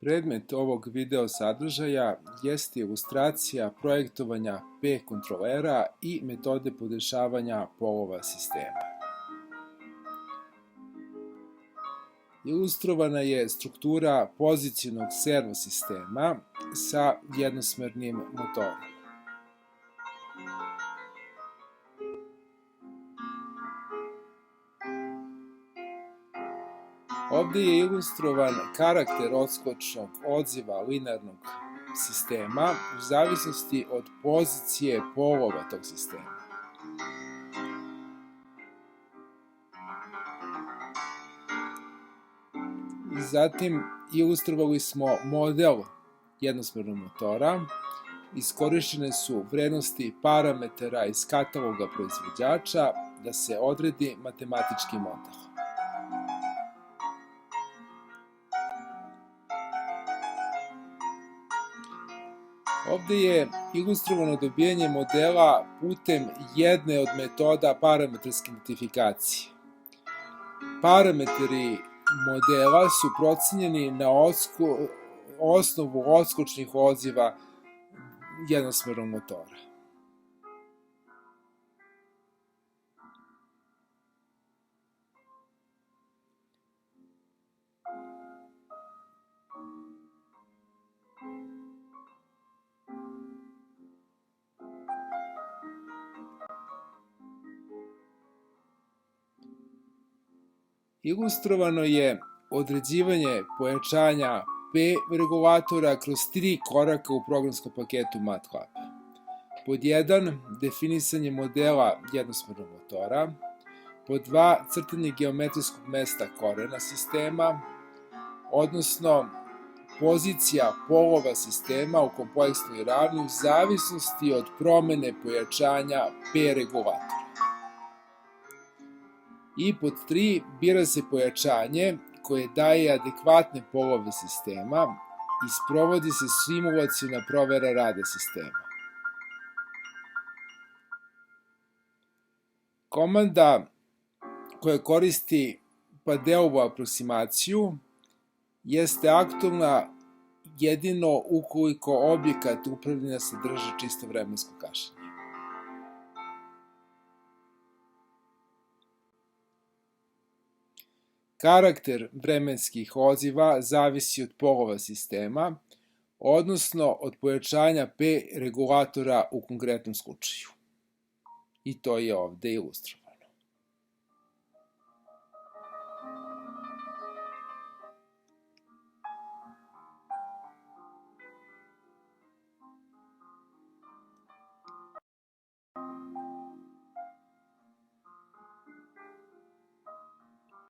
Predmet ovog video sadržaja jeste ilustracija projektovanja P kontrolera i metode podešavanja polova sistema. Ilustrovana je struktura pozicionog servo sistema sa jednosmernim motorom. Ovde je ilustrovan karakter odskočnog odziva linearnog sistema u zavisnosti od pozicije polova tog sistema. Zatim ilustrovali smo model jednosmernog motora, iskorišćene su vrednosti parametara iz kataloga proizvođača da se odredi matematički model. Ovde je ilustrovano dobijanje modela putem jedne od metoda parametarske identifikacije. Parametri modela su procenjeni na osnovu odskočnih odziva jednosmernog motora. Ilustrovano je određivanje pojačanja P regulatora kroz 3 koraka u programskom paketu MATLAB. Pod 1. Definisanje modela jednosmernog motora. Pod 2. Crtanje geometrijskog mesta korena sistema, odnosno pozicija polova sistema u kompleksnoj ravni u zavisnosti od promene pojačanja P regulatora. I pod 3. Bira se pojačanje koje daje adekvatne polove sistema i sprovodi se simulaciona provera rada sistema. Komanda koja koristi Padeovu aproksimaciju jeste aktuelna jedino ukoliko objekat upravljanja sadrži čisto vremensko kašnjenje. Karakter vremenskih odziva zavisi od polova sistema, odnosno od pojačanja P regulatora u konkretnom slučaju. I to je ovde ilustrovano.